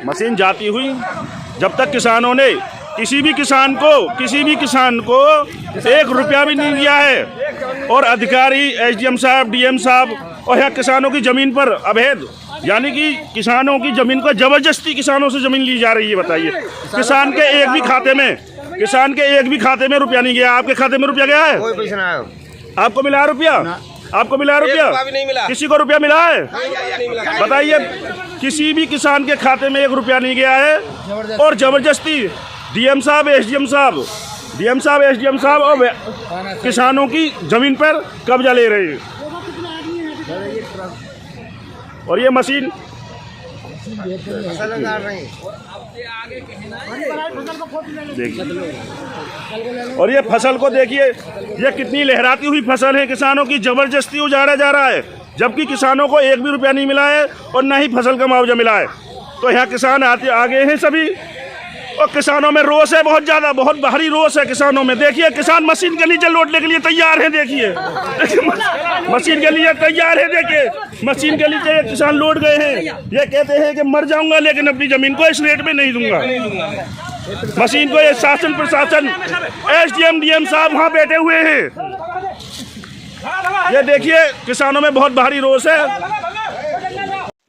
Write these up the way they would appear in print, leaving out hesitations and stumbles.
Machine जाती हुई, जब तक किसानों ने किसी भी किसान को 1 रुपया भी नहीं दिया है। और अधिकारी एसडीएम साहब, डीएम साहब और यहाँ किसानों की ज़मीन पर अवैध, यानी कि किसानों की ज़मीन को ज़बरदस्ती किसानों से ज़मीन ली जा रही है। बताइए, किसान के एक भी खाते में रुपया नहीं गया। आपके खाते में रुपया गया है? कोई पैसा ना आया। आपको मिला है रुपया? आपको मिला है रुपया? नहीं मिला। किसी को रुपया मिला है? बताइए, किसी भी किसान के खाते में 1 रुपया नहीं गया है। और ज़बरदस्ती डीएम साहब, एसडीएम साहब और किसानों की ज़मीन पर कब्जा ले रहे हैं। और ये मशीन देखिए, और ये फसल को देखिए, ये कितनी लहराती हुई फसल है। किसानों की ज़बरदस्ती उजाड़ा जा रहा है, जबकि किसानों को 1 भी रुपया नहीं मिला है और न ही फसल का मुआवजा मिला है। तो यहाँ किसान आगे हैं सभी, और किसानों में रोष है बहुत ज़्यादा, बहुत भारी रोष है किसानों में। देखिए, किसान मशीन के नीचे लौटने के लिए तैयार है। देखिए, मशीन के लिए तैयार है। देखिए, मशीन के नीचे किसान लौट गए हैं। ये कहते हैं कि मर जाऊंगा लेकिन अपनी ज़मीन को इस रेट में नहीं दूंगा। मशीन को ये शासन प्रशासन, एसडीएम डीएम साहब वहाँ बैठे हुए हैं। ये देखिए, किसानों में बहुत भारी रोष है।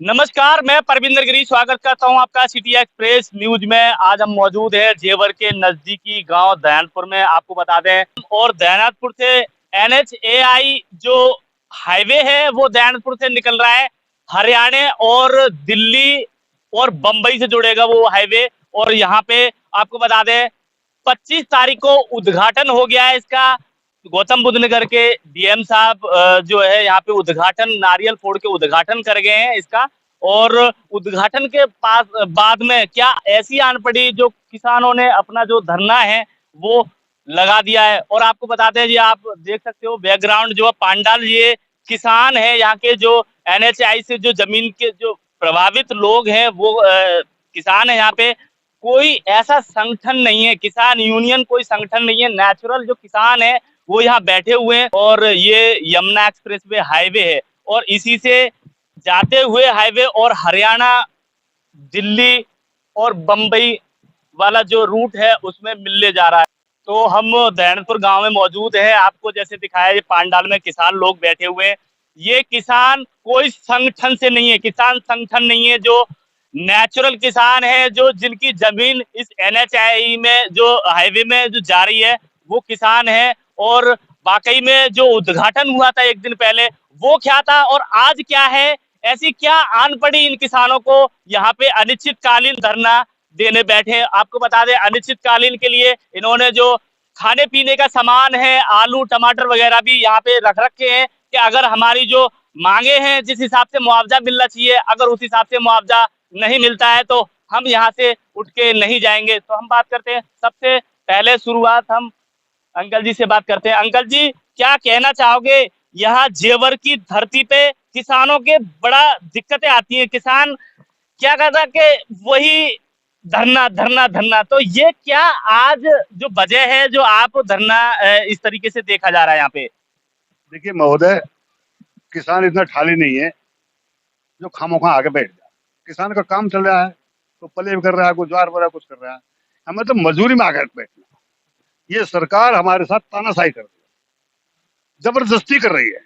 नमस्कार, मैं परविंदर गिरी स्वागत करता हूं आपका सिटी एक्सप्रेस न्यूज में। आज हम मौजूद हैं जेवर के नजदीकी गांव दयानपुर में। आपको बता दें, और दयानपुर से NHAI जो हाईवे है वो दयानपुर से निकल रहा है, हरियाणा और दिल्ली और बंबई से जुड़ेगा वो हाईवे। और यहाँ पे आपको बता दें 25 तारीख को उद्घाटन हो गया है इसका। गौतम बुद्ध नगर के डीएम साहब जो है यहाँ पे उद्घाटन, नारियल फोड़ के उद्घाटन कर गए हैं इसका। और उद्घाटन के बाद में क्या ऐसी आन पड़ी, जो किसानों ने अपना जो धरना है वो लगा दिया है। और आपको बताते हैं, ये आप देख सकते हो बैकग्राउंड जो पांडाल, ये किसान है यहाँ के, जो NHAI से जो जमीन के जो प्रभावित लोग हैं वो किसान है यहाँ पे। कोई ऐसा संगठन नहीं है, किसान यूनियन कोई संगठन नहीं है, नेचुरल जो किसान है वो यहाँ बैठे हुए हैं। और ये यमुना एक्सप्रेस वे हाईवे है, और इसी से जाते हुए हाईवे और हरियाणा, दिल्ली और बंबई वाला जो रूट है उसमें मिलने जा रहा है। तो हम दयानपुर गांव में मौजूद है। आपको जैसे दिखाया, ये पांडाल में किसान लोग बैठे हुए हैं। ये किसान कोई संगठन से नहीं है, किसान संगठन नहीं है, जो नेचुरल किसान है, जो जिनकी जमीन इस NHAI में जो हाईवे में जो जा रही है वो किसान है। और वाकई में जो उद्घाटन हुआ था एक दिन पहले, वो क्या था और आज क्या है, ऐसी क्या आन पड़ी इन किसानों को यहाँ पे अनिश्चितकालीन धरना देने बैठे। आपको बता दें, अनिश्चितकालीन के लिए इन्होंने जो खाने पीने का सामान है, आलू टमाटर वगैरह भी यहाँ पे रख रखे हैं कि अगर हमारी जो मांगे हैं, जिस हिसाब से मुआवजा मिलना चाहिए, अगर उस हिसाब से मुआवजा नहीं मिलता है तो हम यहाँ से उठ के नहीं जाएंगे। तो हम बात करते हैं, सबसे पहले शुरुआत हम अंकल जी से बात करते हैं। अंकल जी, क्या कहना चाहोगे, यहाँ जेवर की धरती पे किसानों के बड़ा दिक्कतें आती हैं, किसान क्या कहता है कि वही धरना धरना धरना। तो ये क्या आज जो वजह है जो आप धरना इस तरीके से देखा जा रहा है यहाँ पे? देखिए महोदय, किसान इतना ठाली नहीं है जो खामोखा आगे बैठ जाए। किसान का काम चल रहा है तो पलेब कर रहा है, कुछ ज्वार वगैरह कुछ कर रहा है, हमें तो मजदूरी में आकर बैठना। ये सरकार हमारे साथ तानाशाही कर रही है, जबरदस्ती कर रही है।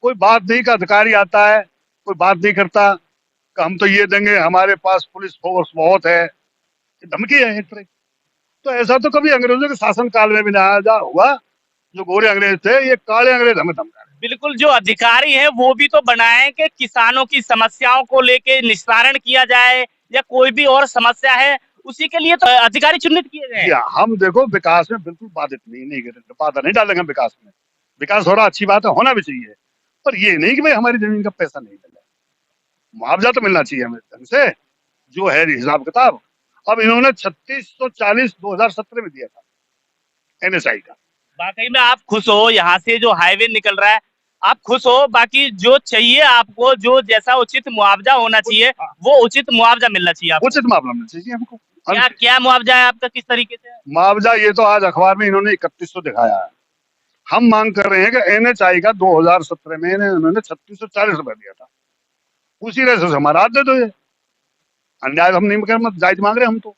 कोई बात नहीं का अधिकारी आता है, कोई बात नहीं करता कि हम तो ये देंगे, हमारे पास पुलिस फोर्स बहुत है, धमकी है एक तरह। तो ऐसा तो कभी अंग्रेजों के शासन काल में भी ना हुआ। जो गोरे अंग्रेज थे, ये काले अंग्रेज हमें धमका रहे। बिल्कुल, जो अधिकारी हैं वो भी तो बनाए कि किसानों की समस्याओं को लेके निस्तारण किया जाए, या कोई भी और समस्या है उसी के लिए तो अधिकारी चिन्हित किए गए। हम देखो, विकास में बिल्कुल बाधित नहीं बाधा नहीं डालेंगे विकास में। विकास हो रहा, अच्छी बात है, होना भी चाहिए, पर ये नहीं कि भाई हमारी जमीन का पैसा नहीं मिला। मुआवजा तो मिलना चाहिए हमें ढंग से, जो है हिसाब किताब। अब इन्होंने 3640 2017 में दिया था NHAI का। वाकई में आप खुश हो, यहाँ से जो हाईवे निकल रहा है आप खुश हो? बाकी जो चाहिए आपको, जो जैसा उचित मुआवजा होना चाहिए वो उचित मुआवजा मिलना चाहिए आपको। उचित मुआवजा मिलना चाहिए हमको। क्या मुआवजा है आपका, किस तरीके से मुआवजा? ये तो आज अखबार में इन्होंने 3100 दिखाया है। हम मांग कर रहे हैं कि NHAI का 2017 में इन्होंने 3640 रुपए दिया था, उसी तरह से हमारा दे दो। ये अन्याय हम नहीं कर, मत जायज मांग रहे हम तो।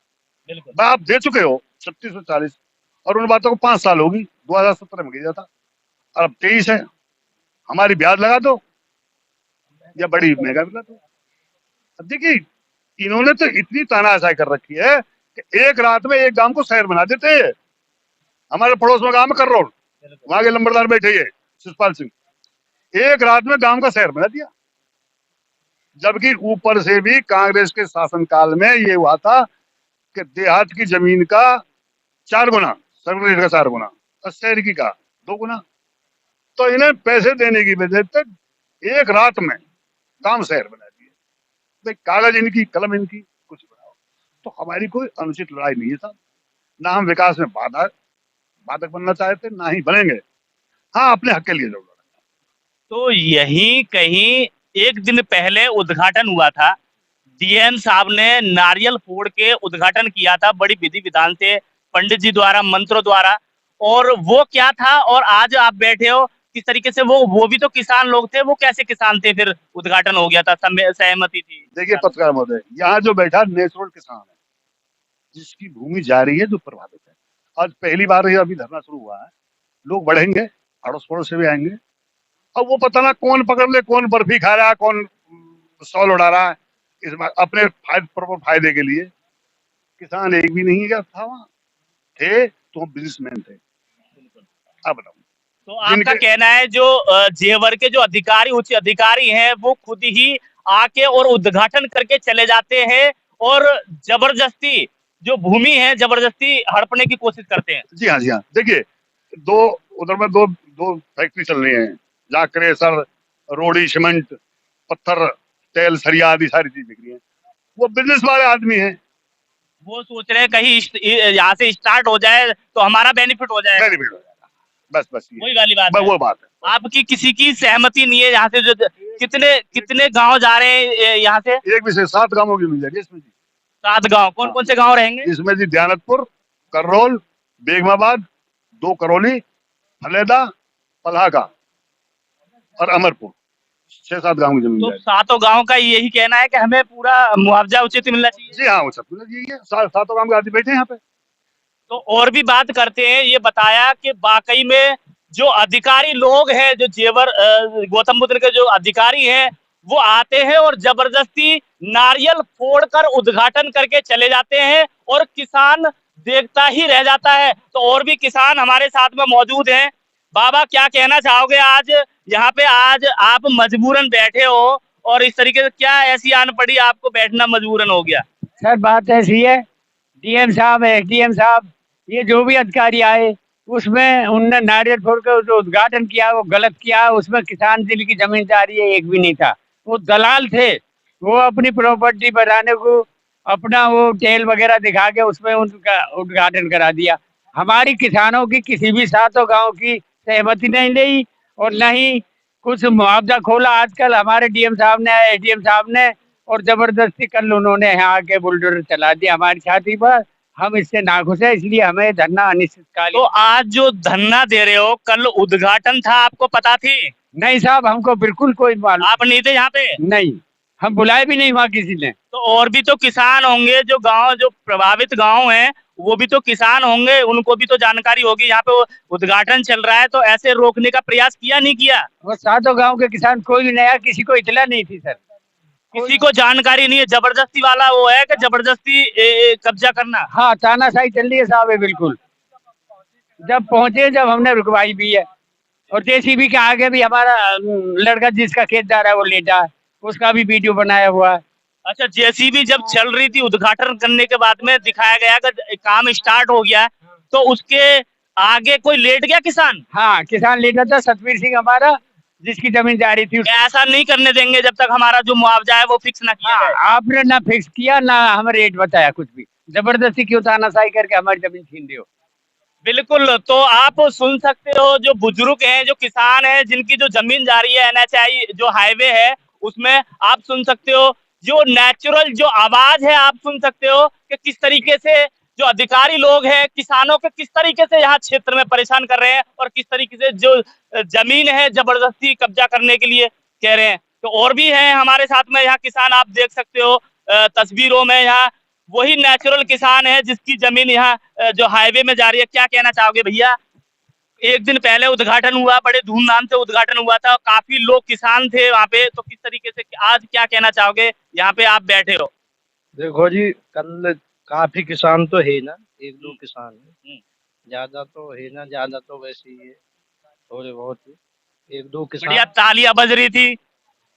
बिल्कुल। आप दे चुके हो 3640 और उन बातों को 5 साल होगी, 2017 में किया था और अब 23 है। हमारी ब्याज लगा दो या बड़ी महंगा मिला दो। अब देखिए इन्होंने तो इतनी तानाशाही कर रखी है कि एक रात में एक गांव को शहर बना देते हैं। हमारे पड़ोस में गांव में कररोल, वहां के लंबरदार बैठे हैं शिषपाल सिंह, एक रात में गांव का शहर बना दिया। जबकि ऊपर से भी कांग्रेस के शासनकाल में ये हुआ था कि देहात की जमीन का 4 गुना, सर्वरेट का 4 गुना और शहर की का 2 गुना। तो इन्हें पैसे देने की वजह से एक रात में काम शहर बना दिए। भाई कागज इनकी, कलम इनकी, कुछ बनाओ। तो हमारी कोई अनुचित लड़ाई नहीं है साहब, ना हम विकास में बाधक बनना चाहते, ना ही बनेंगे। हाँ, अपने हक के लिए जरूर। तो यही कहीं एक दिन पहले उद्घाटन हुआ था, डीएम साहब ने नारियल फोड़ के उद्घाटन किया था बड़ी विधि विधान से, पंडित जी द्वारा, मंत्रों द्वारा। और वो क्या था और आज आप बैठे हो किस तरीके से, वो भी तो किसान लोग थे, वो कैसे किसान थे, फिर उद्घाटन हो गया था, सहमति थी। देखिए पत्रकार महोदय, यहाँ जो बैठा नेचुरल किसान है, जिसकी भूमि जा रही है, जो प्रभावित है। आज पहली बार ये अभी धरना शुरू हुआ है, लोग बढ़ेंगे, अड़ोस पड़ोस से भी आएंगे। अब वो पता ना कौन पकड़ ले, कौन बर्फी खा रहा है, कौन स्टॉल उड़ा रहा है, इस अपने फायदे के लिए। किसान एक भी नहीं था वहाँ, थे तो बिजनेसमैन थे। अब बताओ, तो आपका कहना है जो जेवर के जो अधिकारी, उच्च अधिकारी हैं, वो खुद ही आके और उद्घाटन करके चले जाते हैं और जबरदस्ती जो भूमि है जबरदस्ती हड़पने की कोशिश करते हैं। जी हाँ, जी हाँ। देखिए उधर में दो फैक्ट्री चल रही है, जहाँ क्रेशर, रोड़ी, सीमेंट, पत्थर, तेल, सरिया आदि सारी चीज बिक रही है। वो बिजनेस वाले आदमी हैं, वो सोच रहे हैं कहीं यहाँ से स्टार्ट हो जाए तो हमारा बेनिफिट हो जाए। बेनिफिट हो जाएगा, बस वही वाली बात है। वो बात है। आपकी किसी की सहमति नहीं है यहाँ से? जो कितने गांव जा रहे हैं यहाँ से? एक विषय 7 गांवों की मिल जाएगी इसमें जी। 7 गांव, कौन कौन से गांव रहेंगे इसमें जी? दयानतपुर, कररोल, बेगमाबाद, 2 करौली, फलेदा, पलागा और अमरपुर, 6-7 गांव की जमीन। तो 7 गांव का यही कहना है कि हमें पूरा मुआवजा उचित मिलना चाहिए। जी हाँ, वो सब यही है। 7 गांव के आदमी बैठे हैं यहाँ पे। तो और भी बात करते हैं, ये बताया कि वाकई में जो अधिकारी लोग हैं, जो जेवर गौतम बुद्ध के जो अधिकारी हैं, वो आते हैं और जबरदस्ती नारियल फोड़कर उद्घाटन करके चले जाते हैं और किसान देखता ही रह जाता है। तो और भी किसान हमारे साथ में मौजूद हैं। बाबा, क्या कहना चाहोगे? आज यहाँ पे आज आप मजबूरन बैठे हो और इस तरीके से क्या ऐसी आन पड़ी आपको बैठना मजबूरन हो गया? सर बात ऐसी है, डीएम साहब, एसडीएम साहब, ये जो भी अधिकारी आए उसमें उनने नारियल फोड़ कर जो उद्घाटन किया वो गलत किया। उसमें किसान दिल की जमीन जा रही है एक भी नहीं था। वो दलाल थे, वो अपनी प्रॉपर्टी बढ़ाने को अपना वो टेल वगैरह दिखा के उसमें उनका उद्घाटन करा दिया। हमारी किसानों की किसी भी 7 गांव की सहमति नहीं ली और न ही कुछ मुआवजा खोला। आजकल हमारे डीएम साहब ने, एसडीएम साहब ने, और जबरदस्ती कल उन्होंने यहाँ आके बुलडोजर चला दिया हमारी छाती पर। हम इससे नाखुश है, इसलिए हमें धरना अनिश्चितकालीन। तो आज जो धरना दे रहे हो, कल उद्घाटन था, आपको पता थी? नहीं साहब, हमको बिल्कुल कोई मालूम। आप नहीं थे यहाँ पे? नहीं, हम बुलाए भी नहीं वहाँ किसी ने। तो और भी तो किसान होंगे, जो गांव, जो प्रभावित गांव हैं, वो भी तो किसान होंगे, उनको भी तो जानकारी होगी। यहाँ पे उद्घाटन चल रहा है, तो ऐसे रोकने का प्रयास किया नहीं किया? वो 7 गांव के किसान कोई भी नया, किसी को इतला नहीं थी सर, किसी को जानकारी नहीं है। जबरदस्ती वाला वो है कि जबरदस्ती कब्जा करना। हाँ, तानाशाही चल रही है साहब, है बिल्कुल। जब पहुंचे, जब हमने रुकवाई भी है, और जेसीबी के आगे भी हमारा लड़का जिसका खेत जा रहा है वो लेटा है, उसका भी वीडियो बनाया हुआ है। अच्छा, जेसीबी जब चल रही थी, उद्घाटन करने के बाद में दिखाया गया कि काम स्टार्ट हो गया, तो उसके आगे कोई लेट गया किसान? हाँ, किसान लेटा था, सतवीर सिंह हमारा, जिसकी जमीन जा रही थी। ऐसा नहीं करने देंगे जब तक हमारा जो मुआवजा है वो फिक्स ना किया जाए। आपने ना फिक्स किया, ना हमें रेट बताया, कुछ भी। जबरदस्ती क्यों तानाशाही करके हमारी जमीन छीन रहे हो? बिल्कुल। तो आप सुन सकते हो, जो बुजुर्ग हैं, जो किसान हैं, जिनकी जो जमीन जा रही है, एनएचआई जो हाईवे है उसमें, आप सुन सकते हो जो नेचुरल जो आवाज है, आप सुन सकते हो कि किस तरीके से जो अधिकारी लोग हैं किसानों के किस तरीके से यहाँ क्षेत्र में परेशान कर रहे हैं और किस तरीके से जो जमीन है जबरदस्ती कब्जा करने के लिए कह रहे हैं। तो और भी हैं हमारे साथ में यहाँ किसान, आप देख सकते हो तस्वीरों में यहाँ वही नेचुरल किसान है जिसकी जमीन यहाँ जो हाईवे में जा रही है। क्या कहना चाहोगे भैया? एक दिन पहले उद्घाटन हुआ, बड़े धूमधाम से उद्घाटन हुआ था, काफी लोग किसान थे वहाँ पे, तो किस तरीके से आज क्या कहना चाहोगे? यहाँ पे आप बैठे हो। देखो जी, कल काफी किसान तो है ना, एक दो किसान है, ज्यादा तो है ना, ज्यादा तो वैसे ही है, थोड़े बहुत ही, एक दो किसान बढ़िया तालियां बज रही थी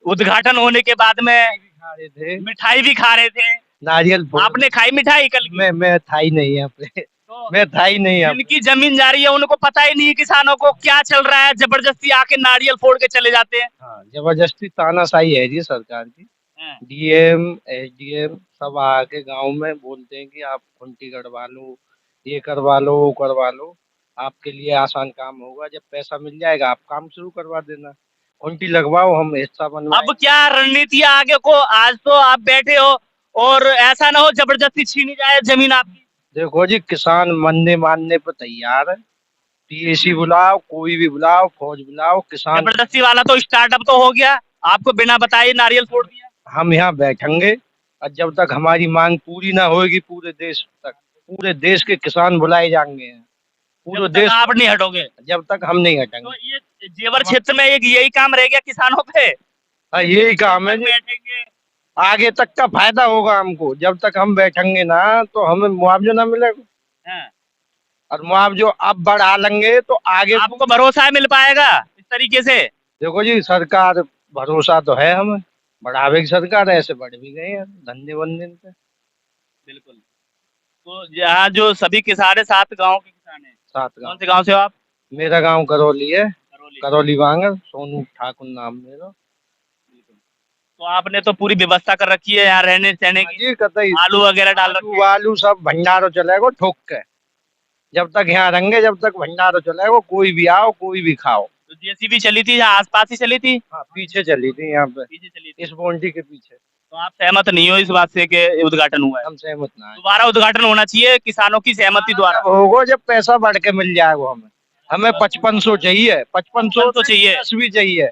उद्घाटन होने के बाद में, खा रहे थे, मिठाई भी खा रहे थे। नारियल फोड़। आपने खाई मिठाई कल की? मैं था ही नहीं यहाँ पे, तो मैं था ही नहीं यहाँ पे। जिनकी जमीन जा रही है उनको पता ही नहीं है किसानों को क्या चल रहा है, जबरदस्ती आके नारियल फोड़ के चले जाते हैं। हाँ, जबरदस्ती तानाशाही है जी सरकार की। डीएम एसडीएम सब आके गांव में बोलते हैं कि आप खुंटी गड़वा लो, ये करवा लो, वो करवा लो, आपके लिए आसान काम होगा, जब पैसा मिल जाएगा आप काम शुरू करवा देना, खुंटी लगवाओ, हम हिस्सा बनवाएं। अब क्या रणनीति है आगे को? आज तो आप बैठे हो और ऐसा ना हो जबरदस्ती छीनी जाए जमीन आपकी। देखो जी, किसान मरने मारने पर तैयार है, पीएसी बुलाओ, कोई भी बुलाओ, फौज बुलाओ, किसान। जबरदस्ती वाला तो स्टार्टअप तो हो गया, आपको बिना बताए नारियल फोड़ दिया। हम यहाँ बैठेंगे और जब तक हमारी मांग पूरी ना होगी, पूरे देश तक, पूरे देश के किसान बुलाए जाएंगे, पूरे देश, आप नहीं हटोगे जब तक हम नहीं तो हटेंगे। ये जेवर क्षेत्र में एक यही काम रह गया किसानों पे। हाँ, यही काम है जी। बैठेंगे आगे तक का फायदा होगा हमको, जब तक हम बैठेंगे ना तो हमें मुआवजा ना मिलेगा, हाँ। और मुआवजा अब बढ़ा लेंगे तो आगे आपको भरोसा मिल पाएगा इस तरीके से? देखो जी, सरकार भरोसा तो है हमें, बढ़ावे की सरकार है, ऐसे बढ़ भी गए हैं धंधे बंधे पे। बिल्कुल। तो यहाँ जो सभी किसान है 7 गांव के किसान है। 7 कौन गाँव। से गांव से हो आप? मेरा गांव करौली है, करौली। करौली बांगर, सोनू ठाकुर नाम मेरा। तो आपने तो पूरी व्यवस्था कर रखी है यहाँ रहने सहने की, जी कतई, आलू वगैरह डाल रखे हैं। आलू सब भंडारो चलेगा ठोक के, जब तक यहाँ रहेंगे जब तक भंडारो चलेगा, कोई भी आओ कोई भी खाओ। तो जेसीबी चली थी यहाँ आसपास ही चली थी? हाँ, पीछे चली थी यहाँ पे, पीछे चली थी। इस बाउंड्री के पीछे। तो आप सहमत नहीं हो इस बात से कि उद्घाटन हुआ है? हम सहमत ना है। दोबारा उद्घाटन होना चाहिए किसानों की सहमति द्वारा। होगा जब पैसा बढ़ के मिल जाएगा हमें 5500 चाहिए, 5500 तो चाहिए, 10 भी चाहिए।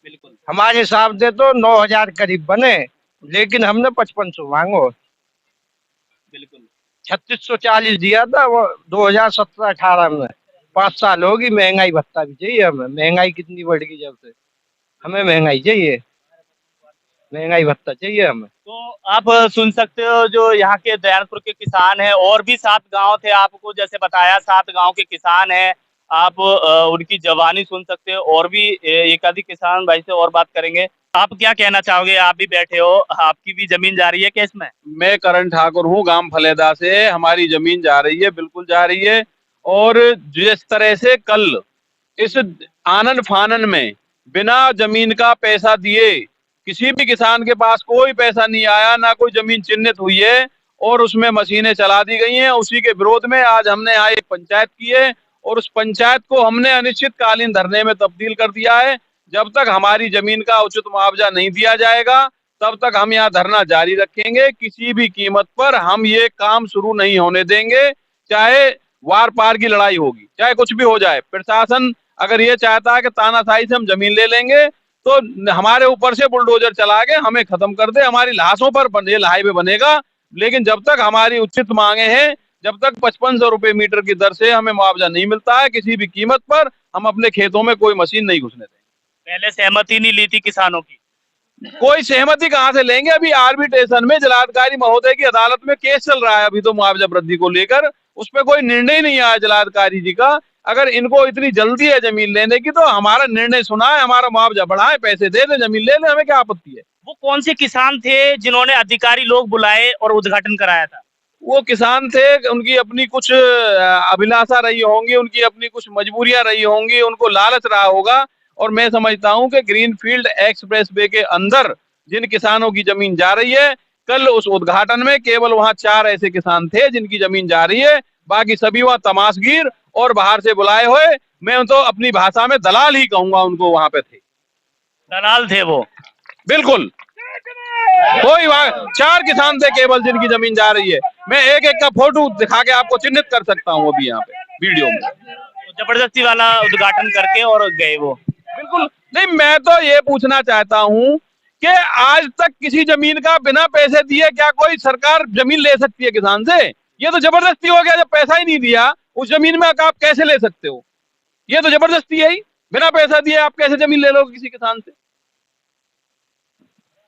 बिल्कुल। हमारे हिसाब से तो 9000 करीब बने, लेकिन हमने 5500 मांगो। बिल्कुल 3640 दिया था वो 2017-18 में, 5 साल होगी। महंगाई भत्ता भी चाहिए हमें, महंगाई कितनी बढ़ गई जब से, हमें महंगाई चाहिए, महंगाई भत्ता चाहिए हमें। तो आप सुन सकते हो जो यहाँ के दयानपुर के किसान हैं, और भी 7 गांव थे, आपको जैसे बताया 7 गांव के किसान हैं, आप उनकी जवानी सुन सकते हो। और भी एक आधी किसान भाई से और बात करेंगे। आप क्या कहना चाहोगे? आप भी बैठे हो, आपकी भी जमीन जा रही है क्या इसमें? मैं करण ठाकुर हूँ, गांव फलेदा से। हमारी जमीन जा रही है, बिल्कुल जा रही है। और जिस तरह से कल इस आनन फानन में बिना जमीन का पैसा दिए किसी भी किसान के पास कोई पैसा नहीं आया, ना कोई जमीन चिन्हित हुई है, और उसमें मशीनें चला दी गई हैं, उसी के विरोध में आज हमने यहाँ एक पंचायत की है, और उस पंचायत को हमने अनिश्चितकालीन धरने में तब्दील कर दिया है। जब तक हमारी जमीन का उचित मुआवजा नहीं दिया जाएगा तब तक हम यहाँ धरना जारी रखेंगे। किसी भी कीमत पर हम ये काम शुरू नहीं होने देंगे, चाहे वार पार की लड़ाई होगी, चाहे कुछ भी हो जाए। प्रशासन अगर ये चाहता है कि तानाशाही से हम जमीन ले लेंगे तो हमारे ऊपर से बुलडोजर चला के हमें खत्म कर दे, हमारी लाशों पर ये हाईवे बनेगा। लेकिन जब तक हमारी उचित मांगे हैं, जब तक 5500 रुपए मीटर की दर से हमें मुआवजा नहीं मिलता है किसी भी कीमत पर, हम अपने खेतों में कोई मशीन नहीं घुसने देंगे। पहले सहमति नहीं ली थी किसानों की? कोई सहमति कहाँ से लेंगे? अभी आर्बिट्रेशन में जिलाधिकारी महोदय की अदालत में केस चल रहा है अभी तो मुआवजा वृद्धि को लेकर, उस पर कोई निर्णय नहीं आया जिलाधिकारी जी का। अगर इनको इतनी जल्दी है जमीन लेने की तो हमारा निर्णय सुनाए, हमारा मुआवजा बढ़ाए, पैसे दे दे, जमीन ले ले, हमें क्या आपत्ति है। वो कौन से किसान थे जिन्होंने अधिकारी लोग बुलाए और उद्घाटन कराया था? वो किसान थे, उनकी अपनी कुछ अभिलाषा रही होंगी, उनकी अपनी कुछ मजबूरियां रही होंगी, उनको लालच रहा होगा। और मैं समझता हूं कि ग्रीनफील्ड एक्सप्रेस वे के अंदर जिन किसानों की जमीन जा रही है, कल उस उद्घाटन में केवल वहां 4 ऐसे किसान थे जिनकी जमीन जा रही है, बाकी सभी वहां तमाशगीर और बाहर से बुलाए हुए, मैं तो अपनी भाषा में दलाल ही कहूंगा उनको, वहां पे थे, दलाल थे वो। बिल्कुल कोई 4 किसान थे केवल जिनकी जमीन जा रही है। मैं एक एक का फोटो दिखा के आपको चिन्हित कर सकता हूँ अभी यहाँ पे वीडियो में। जबरदस्ती वाला उद्घाटन करके और गए वो। बिल्कुल नहीं, मैं तो ये पूछना चाहता हूँ कि आज तक किसी जमीन का बिना पैसे दिए क्या कोई सरकार जमीन ले सकती है किसान से? ये तो जबरदस्ती हो गया। जब पैसा ही नहीं दिया उस जमीन में आप कैसे ले सकते हो? ये तो जबरदस्ती है ही। बिना पैसा दिए आप कैसे जमीन ले लोगे किसी किसान से?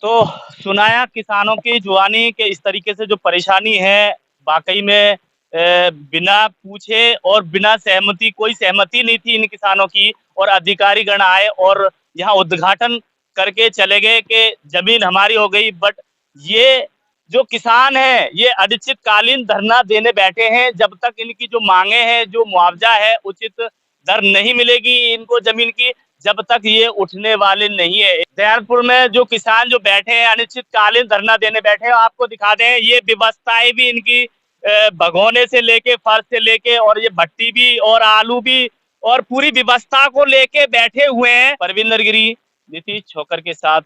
तो सुनाया किसानों की जुबानी के इस तरीके से जो परेशानी है, वाकई में बिना पूछे और बिना सहमति, कोई सहमति नहीं थी इन किसानों की, और अधिकारीगण आए और यहाँ उद्घाटन करके चले गए कि जमीन हमारी हो गई। बट ये जो किसान है ये अनिश्चितकालीन धरना देने बैठे हैं। जब तक इनकी जो मांगे हैं, जो मुआवजा है, उचित दर नहीं मिलेगी इनको जमीन की, जब तक ये उठने वाले नहीं है। दयालपुर में जो किसान जो बैठे हैं, अनिश्चितकालीन धरना देने बैठे हैं, आपको दिखा दें ये व्यवस्थाएं भी इनकी, भगोने से लेके, फर्श से लेके, और ये भट्टी भी और आलू भी, और पूरी व्यवस्था को लेके बैठे हुए हैं। परविंदर गिरी, नीतीश छोकर के साथ